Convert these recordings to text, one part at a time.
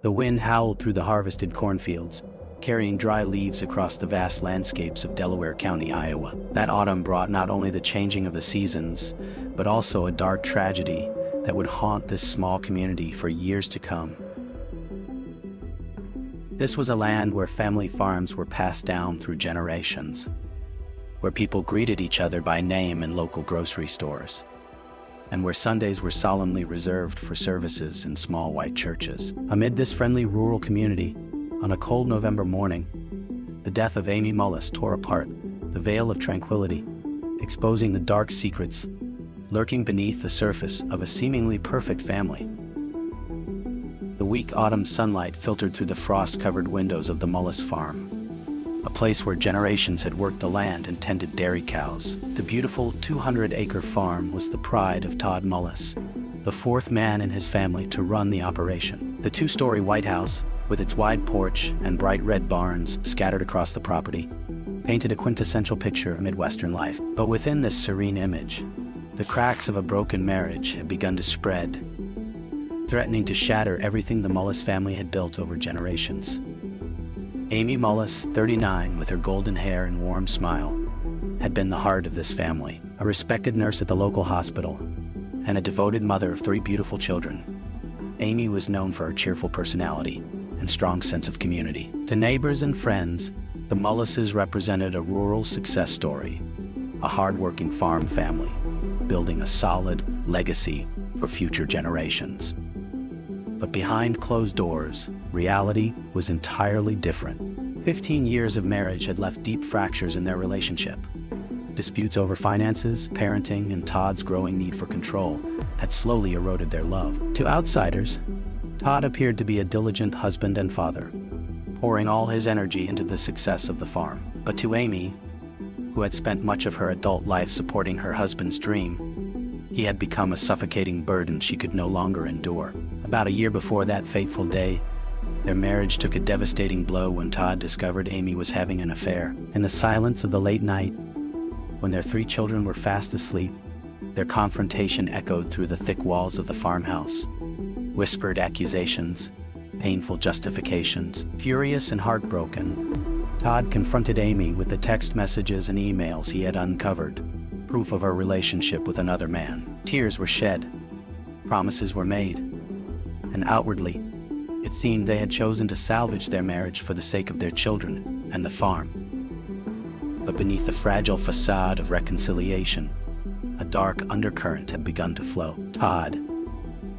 The wind howled through the harvested cornfields, carrying dry leaves across the vast landscapes of Delaware County, Iowa. That autumn brought not only the changing of the seasons, but also a dark tragedy that would haunt this small community for years to come. This was a land where family farms were passed down through generations, where people greeted each other by name in local grocery stores, and where Sundays were solemnly reserved for services in small white churches. Amid this friendly rural community, on a cold November morning, the death of Amy Mullis tore apart the veil of tranquility, exposing the dark secrets lurking beneath the surface of a seemingly perfect family. The weak autumn sunlight filtered through the frost-covered windows of the Mullis farm, a place where generations had worked the land and tended dairy cows. The beautiful 200-acre farm was the pride of Todd Mullis, the fourth man in his family to run the operation. The two-story White House, with its wide porch and bright red barns scattered across the property, painted a quintessential picture of Midwestern life. But within this serene image, the cracks of a broken marriage had begun to spread, threatening to shatter everything the Mullis family had built over generations. Amy Mullis, 39, with her golden hair and warm smile, had been the heart of this family, a respected nurse at the local hospital, and a devoted mother of 3 beautiful children. Amy was known for her cheerful personality and strong sense of community. To neighbors and friends, the Mullises represented a rural success story, a hard-working farm family, building a solid legacy for future generations. But behind closed doors, reality was entirely different. 15 years of marriage had left deep fractures in their relationship. Disputes over finances, parenting, and Todd's growing need for control had slowly eroded their love. To outsiders, Todd appeared to be a diligent husband and father, pouring all his energy into the success of the farm. But to Amy, who had spent much of her adult life supporting her husband's dream, he had become a suffocating burden she could no longer endure. About a year before that fateful day, their marriage took a devastating blow when Todd discovered Amy was having an affair. In the silence of the late night, when their 3 children were fast asleep, their confrontation echoed through the thick walls of the farmhouse. Whispered accusations, painful justifications. Furious and heartbroken, Todd confronted Amy with the text messages and emails he had uncovered, proof of her relationship with another man. Tears were shed, promises were made, and outwardly, it seemed they had chosen to salvage their marriage for the sake of their children and the farm. But beneath the fragile facade of reconciliation, a dark undercurrent had begun to flow. Todd,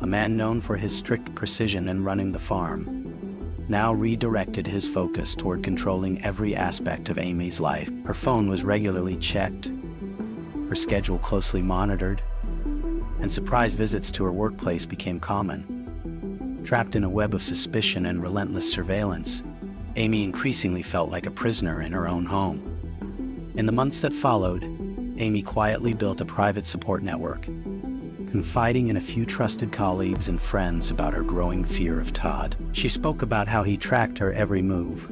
a man known for his strict precision in running the farm, now redirected his focus toward controlling every aspect of Amy's life. Her phone was regularly checked, her schedule closely monitored, and surprise visits to her workplace became common. Trapped in a web of suspicion and relentless surveillance, Amy increasingly felt like a prisoner in her own home. In the months that followed, Amy quietly built a private support network, confiding in a few trusted colleagues and friends about her growing fear of Todd. She spoke about how he tracked her every move,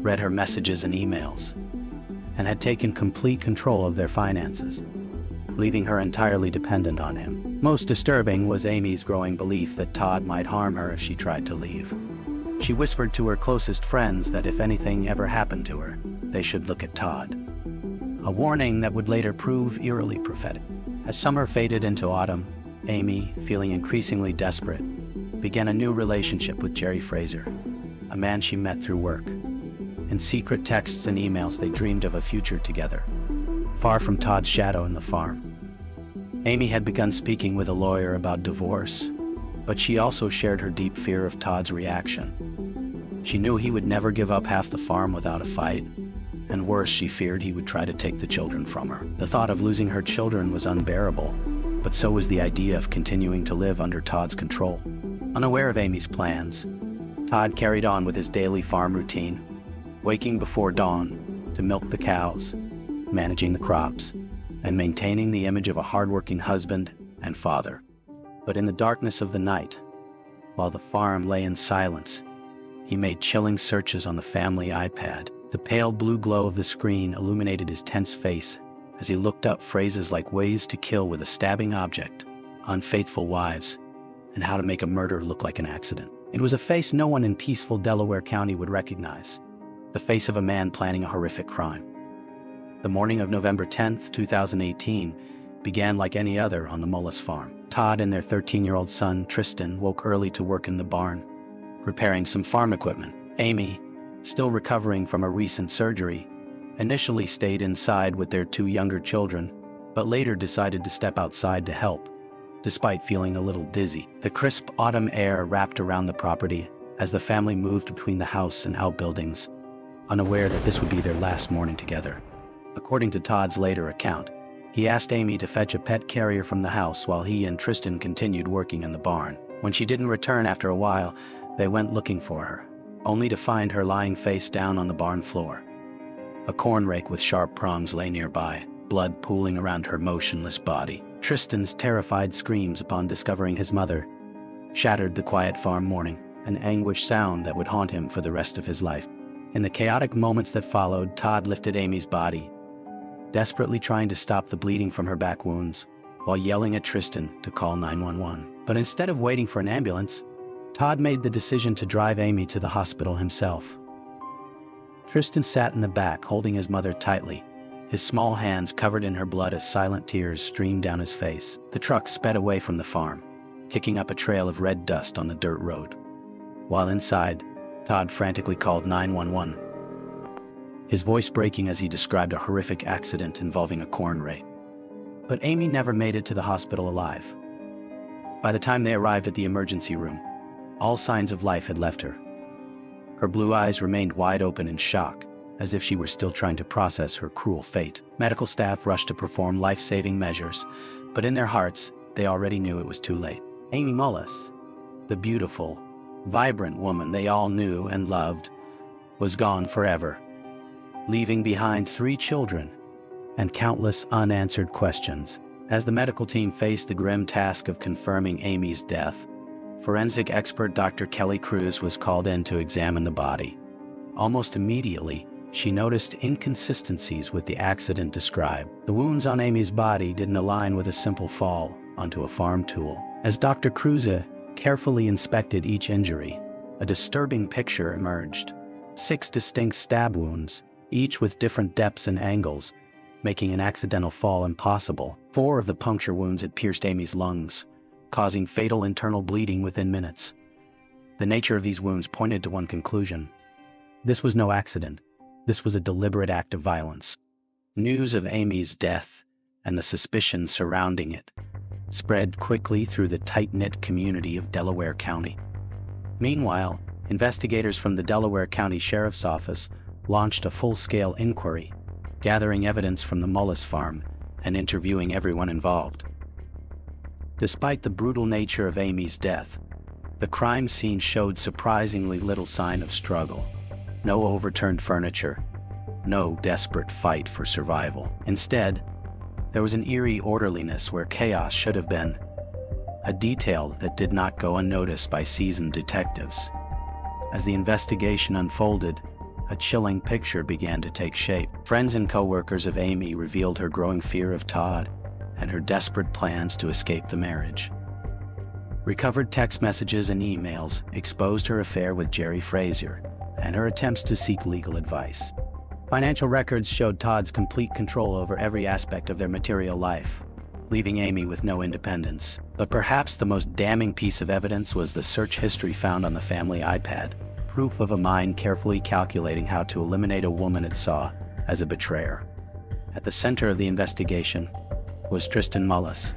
read her messages and emails, and had taken complete control of their finances, leaving her entirely dependent on him. Most disturbing was Amy's growing belief that Todd might harm her if she tried to leave. She whispered to her closest friends that if anything ever happened to her, they should look at Todd. A warning that would later prove eerily prophetic. As summer faded into autumn, Amy, feeling increasingly desperate, began a new relationship with Jerry Fraser, a man she met through work. In secret texts and emails, they dreamed of a future together, far from Todd's shadow in the farm. Amy had begun speaking with a lawyer about divorce, but she also shared her deep fear of Todd's reaction. She knew he would never give up half the farm without a fight, and worse, she feared he would try to take the children from her. The thought of losing her children was unbearable, but so was the idea of continuing to live under Todd's control. Unaware of Amy's plans, Todd carried on with his daily farm routine, waking before dawn to milk the cows, managing the crops, and maintaining the image of a hardworking husband and father. But in the darkness of the night, while the farm lay in silence, he made chilling searches on the family iPad. The pale blue glow of the screen illuminated his tense face as he looked up phrases like ways to kill with a stabbing object, unfaithful wives, and how to make a murder look like an accident. It was a face no one in peaceful Delaware County would recognize. The face of a man planning a horrific crime. The morning of November 10th, 2018, began like any other on the Mullis farm. Todd and their 13-year-old son, Tristan, woke early to work in the barn, repairing some farm equipment. Amy, still recovering from a recent surgery, initially stayed inside with their 2 younger children, but later decided to step outside to help, despite feeling a little dizzy. The crisp autumn air wrapped around the property as the family moved between the house and outbuildings, unaware that this would be their last morning together. According to Todd's later account, he asked Amy to fetch a pet carrier from the house while he and Tristan continued working in the barn. When she didn't return after a while, they went looking for her, only to find her lying face down on the barn floor. A corn rake with sharp prongs lay nearby, blood pooling around her motionless body. Tristan's terrified screams upon discovering his mother shattered the quiet farm morning, an anguished sound that would haunt him for the rest of his life. In the chaotic moments that followed, Todd lifted Amy's body, desperately trying to stop the bleeding from her back wounds, while yelling at Tristan to call 911. But instead of waiting for an ambulance, Todd made the decision to drive Amy to the hospital himself. Tristan sat in the back, holding his mother tightly, his small hands covered in her blood as silent tears streamed down his face. The truck sped away from the farm, kicking up a trail of red dust on the dirt road. While inside, Todd frantically called 911, his voice breaking as he described a horrific accident involving a corn rake. But Amy never made it to the hospital alive. By the time they arrived at the emergency room, all signs of life had left her. Her blue eyes remained wide open in shock, as if she were still trying to process her cruel fate. Medical staff rushed to perform life-saving measures, but in their hearts, they already knew it was too late. Amy Mullis, the beautiful, vibrant woman they all knew and loved, was gone forever, leaving behind 3 children and countless unanswered questions. As the medical team faced the grim task of confirming Amy's death, forensic expert Dr. Kelly Cruz was called in to examine the body. Almost immediately, she noticed inconsistencies with the accident described. The wounds on Amy's body didn't align with a simple fall onto a farm tool. As Dr. Cruz carefully inspected each injury, a disturbing picture emerged. 6 distinct stab wounds, each with different depths and angles, making an accidental fall impossible. 4 of the puncture wounds had pierced Amy's lungs, causing fatal internal bleeding within minutes. The nature of these wounds pointed to one conclusion. This was no accident. This was a deliberate act of violence. News of Amy's death and the suspicion surrounding it spread quickly through the tight-knit community of Delaware County. Meanwhile, investigators from the Delaware County Sheriff's Office launched a full-scale inquiry, gathering evidence from the Mullis farm and interviewing everyone involved. Despite the brutal nature of Amy's death, the crime scene showed surprisingly little sign of struggle. No overturned furniture, no desperate fight for survival. Instead, there was an eerie orderliness where chaos should have been, a detail that did not go unnoticed by seasoned detectives. As the investigation unfolded, a chilling picture began to take shape. Friends and co-workers of Amy revealed her growing fear of Todd and her desperate plans to escape the marriage. Recovered text messages and emails exposed her affair with Jerry Frazier and her attempts to seek legal advice. Financial records showed Todd's complete control over every aspect of their material life, leaving Amy with no independence. But perhaps the most damning piece of evidence was the search history found on the family iPad, proof of a mind carefully calculating how to eliminate a woman it saw as a betrayer. At the center of the investigation was Tristan Mullis,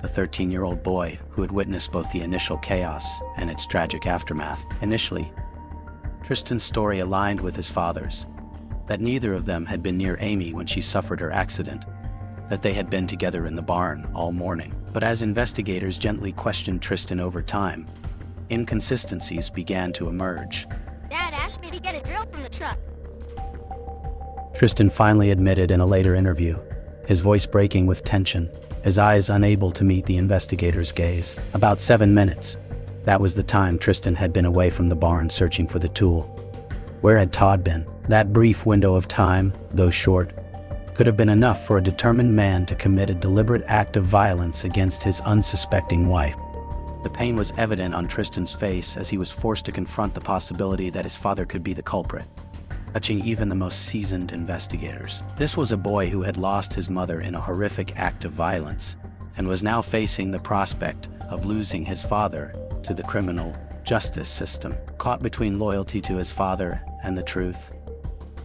the 13-year-old boy who had witnessed both the initial chaos and its tragic aftermath. Initially, Tristan's story aligned with his father's, that neither of them had been near Amy when she suffered her accident, that they had been together in the barn all morning. But as investigators gently questioned Tristan over time, inconsistencies began to emerge. Dad asked me to get a drill from the truck. Tristan finally admitted in a later interview, his voice breaking with tension, his eyes unable to meet the investigator's gaze. About 7 minutes. That was the time Tristan had been away from the barn searching for the tool. Where had Todd been? That brief window of time, though short, could have been enough for a determined man to commit a deliberate act of violence against his unsuspecting wife. The pain was evident on Tristan's face as he was forced to confront the possibility that his father could be the culprit, touching even the most seasoned investigators. This was a boy who had lost his mother in a horrific act of violence and was now facing the prospect of losing his father to the criminal justice system. Caught between loyalty to his father and the truth,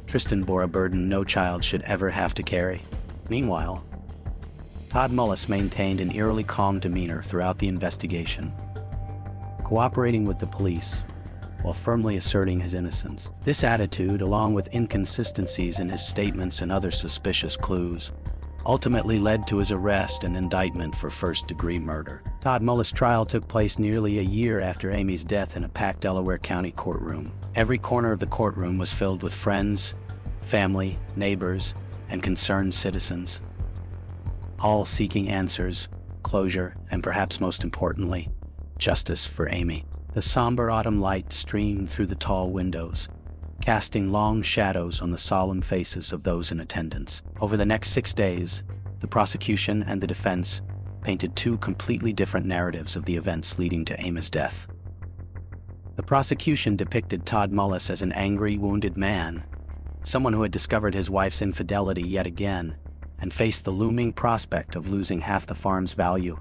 Tristan bore a burden no child should ever have to carry. Meanwhile, Todd Mullis maintained an eerily calm demeanor throughout the investigation, cooperating with the police while firmly asserting his innocence. This attitude, along with inconsistencies in his statements and other suspicious clues, ultimately led to his arrest and indictment for first-degree murder. Todd Mullis' trial took place nearly a year after Amy's death in a packed Delaware County courtroom. Every corner of the courtroom was filled with friends, family, neighbors, and concerned citizens, all seeking answers, closure, and perhaps most importantly, justice for Amy. The somber autumn light streamed through the tall windows, casting long shadows on the solemn faces of those in attendance. Over the next 6 days, the prosecution and the defense painted two completely different narratives of the events leading to Amy's death. The prosecution depicted Todd Mullis as an angry, wounded man, someone who had discovered his wife's infidelity yet again and faced the looming prospect of losing half the farm's value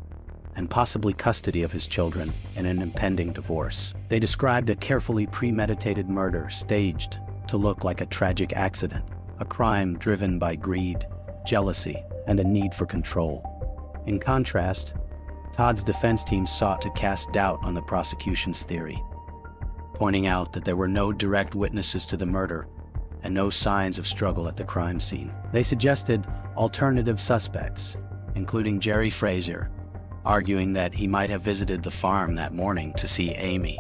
and possibly custody of his children in an impending divorce. They described a carefully premeditated murder staged to look like a tragic accident, a crime driven by greed, jealousy, and a need for control. In contrast, Todd's defense team sought to cast doubt on the prosecution's theory, pointing out that there were no direct witnesses to the murder and no signs of struggle at the crime scene. They suggested alternative suspects, including Jerry Frazier, arguing that he might have visited the farm that morning to see Amy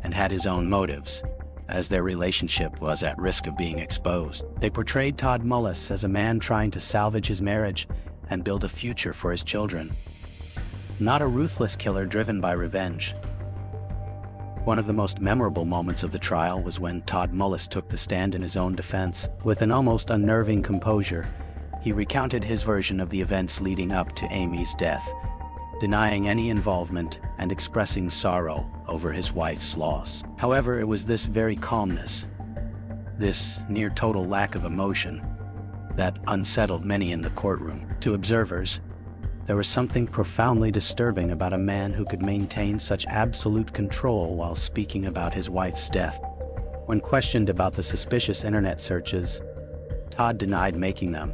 and had his own motives, as their relationship was at risk of being exposed. They portrayed Todd Mullis as a man trying to salvage his marriage and build a future for his children, not a ruthless killer driven by revenge. One of the most memorable moments of the trial was when Todd Mullis took the stand in his own defense. With an almost unnerving composure, he recounted his version of the events leading up to Amy's death, denying any involvement and expressing sorrow over his wife's loss. However, it was this very calmness, this near-total lack of emotion, that unsettled many in the courtroom. To observers, there was something profoundly disturbing about a man who could maintain such absolute control while speaking about his wife's death. When questioned about the suspicious internet searches, Todd denied making them,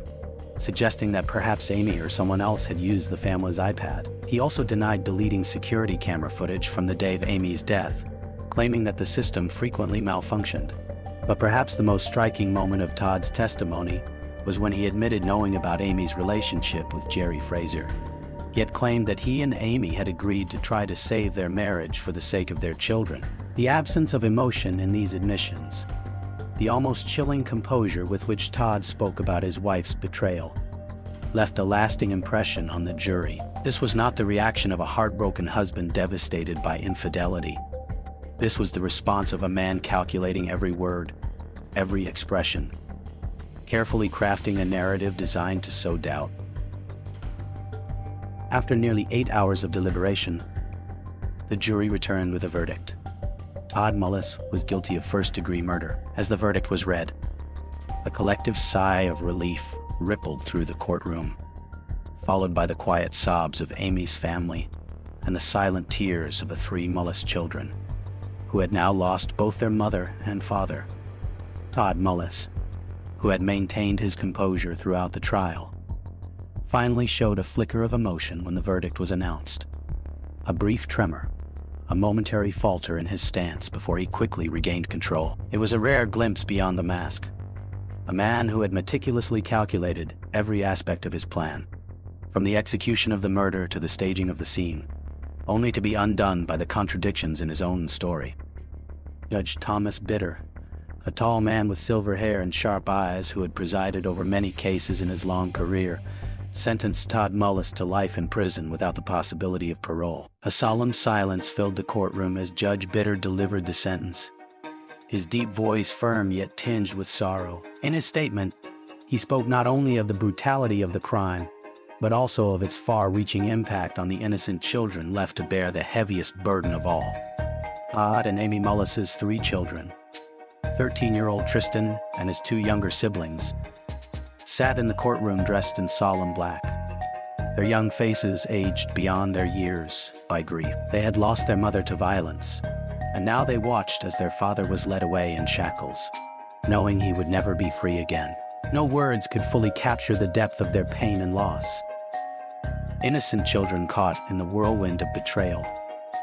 suggesting that perhaps Amy or someone else had used the family's iPad. He also denied deleting security camera footage from the day of Amy's death, claiming that the system frequently malfunctioned. But perhaps the most striking moment of Todd's testimony was when he admitted knowing about Amy's relationship with Jerry Frazier. He had claimed that he and Amy had agreed to try to save their marriage for the sake of their children. The absence of emotion in these admissions, the almost chilling composure with which Todd spoke about his wife's betrayal, left a lasting impression on the jury. This was not the reaction of a heartbroken husband devastated by infidelity. This was the response of a man calculating every word, every expression, carefully crafting a narrative designed to sow doubt. After nearly 8 hours of deliberation, the jury returned with a verdict. Todd Mullis was guilty of first-degree murder. As the verdict was read, a collective sigh of relief rippled through the courtroom, followed by the quiet sobs of Amy's family and the silent tears of the 3 Mullis children, who had now lost both their mother and father. Todd Mullis, who had maintained his composure throughout the trial, finally showed a flicker of emotion when the verdict was announced. A brief tremor, a momentary falter in his stance before he quickly regained control. It was a rare glimpse beyond the mask. A man who had meticulously calculated every aspect of his plan, from the execution of the murder to the staging of the scene, only to be undone by the contradictions in his own story. Judge Thomas Bitter, a tall man with silver hair and sharp eyes who had presided over many cases in his long career, sentenced Todd Mullis to life in prison without the possibility of parole. A solemn silence filled the courtroom as Judge Bitter delivered the sentence, his deep voice firm yet tinged with sorrow. In his statement, he spoke not only of the brutality of the crime, but also of its far-reaching impact on the innocent children left to bear the heaviest burden of all. Todd and Amy Mullis's 3 children, 13-year-old Tristan and his 2 younger siblings, sat in the courtroom dressed in solemn black, their young faces aged beyond their years by grief. They had lost their mother to violence, and now they watched as their father was led away in shackles, knowing he would never be free again. No words could fully capture the depth of their pain and loss. Innocent children caught in the whirlwind of betrayal,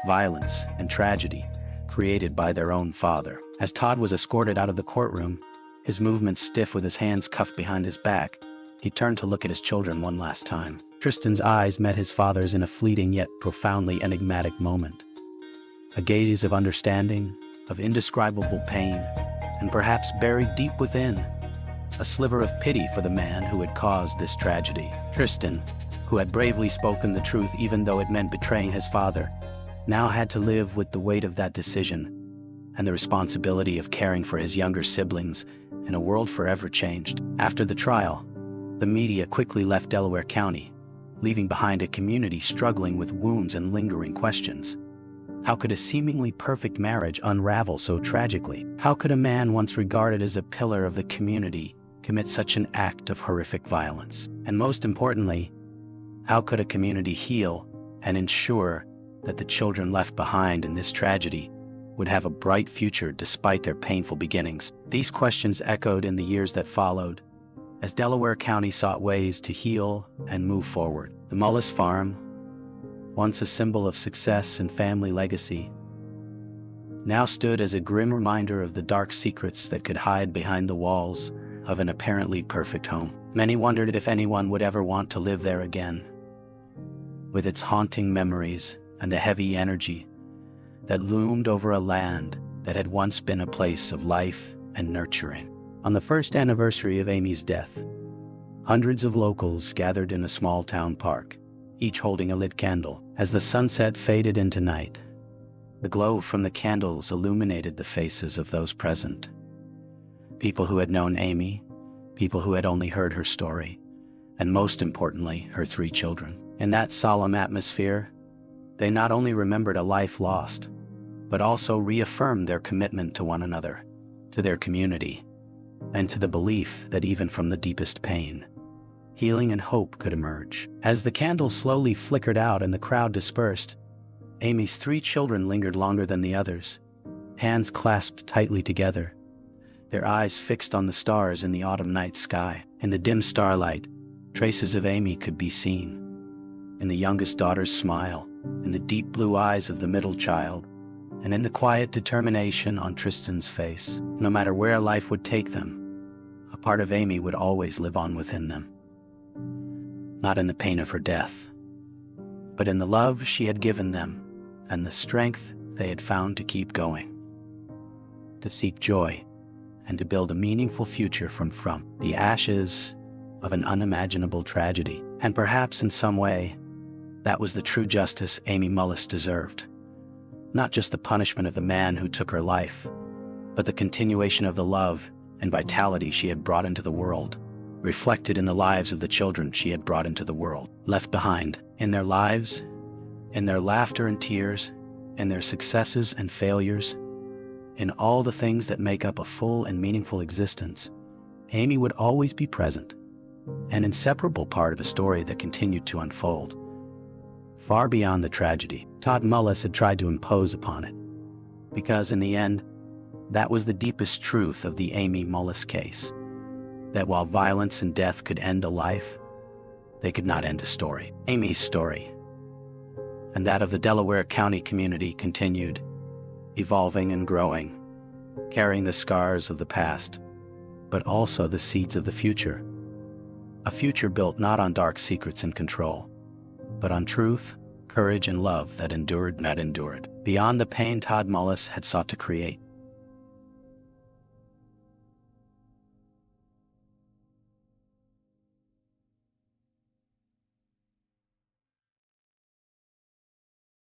violence, and tragedy created by their own father. As Todd was escorted out of the courtroom, his movements stiff with his hands cuffed behind his back, he turned to look at his children one last time. Tristan's eyes met his father's in a fleeting yet profoundly enigmatic moment. A gaze of understanding, of indescribable pain, and perhaps buried deep within, a sliver of pity for the man who had caused this tragedy. Tristan, who had bravely spoken the truth even though it meant betraying his father, now had to live with the weight of that decision and the responsibility of caring for his younger siblings in a world forever changed. After the trial, the media quickly left Delaware County, leaving behind a community struggling with wounds and lingering questions. How could a seemingly perfect marriage unravel so tragically? How could a man once regarded as a pillar of the community commit such an act of horrific violence? And most importantly, how could a community heal and ensure that the children left behind in this tragedy would have a bright future despite their painful beginnings? These questions echoed in the years that followed, as Delaware County sought ways to heal and move forward. The Mullis farm, once a symbol of success and family legacy, now stood as a grim reminder of the dark secrets that could hide behind the walls of an apparently perfect home. Many wondered if anyone would ever want to live there again, with its haunting memories and the heavy energy that loomed over a land that had once been a place of life and nurturing. On the first anniversary of Amy's death, hundreds of locals gathered in a small town park, each holding a lit candle. As the sunset faded into night, the glow from the candles illuminated the faces of those present. People who had known Amy, people who had only heard her story, and most importantly, her 3 children. In that solemn atmosphere, they not only remembered a life lost, but also reaffirmed their commitment to one another, to their community, and to the belief that even from the deepest pain, healing and hope could emerge. As the candles slowly flickered out and the crowd dispersed, Amy's 3 children lingered longer than the others, hands clasped tightly together, their eyes fixed on the stars in the autumn night sky. In the dim starlight, traces of Amy could be seen, in the youngest daughter's smile, in the deep blue eyes of the middle child, and in the quiet determination on Tristan's face. No matter where life would take them, a part of Amy would always live on within them. Not in the pain of her death, but in the love she had given them and the strength they had found to keep going, to seek joy, and to build a meaningful future from the ashes of an unimaginable tragedy. And perhaps in some way, that was the true justice Amy Mullis deserved. Not just the punishment of the man who took her life, but the continuation of the love and vitality she had brought into the world, reflected in the lives of the children she had brought into the world, left behind. In their lives, in their laughter and tears, in their successes and failures, in all the things that make up a full and meaningful existence, Amy would always be present, an inseparable part of a story that continued to unfold. Far beyond the tragedy Todd Mullis had tried to impose upon it, because in the end, that was the deepest truth of the Amy Mullis case, that while violence and death could end a life, they could not end a story. Amy's story, and that of the Delaware County community, continued, evolving and growing, carrying the scars of the past, but also the seeds of the future. A future built not on dark secrets and control, but on truth, courage, and love that endured. Beyond the pain Todd Mullis had sought to create,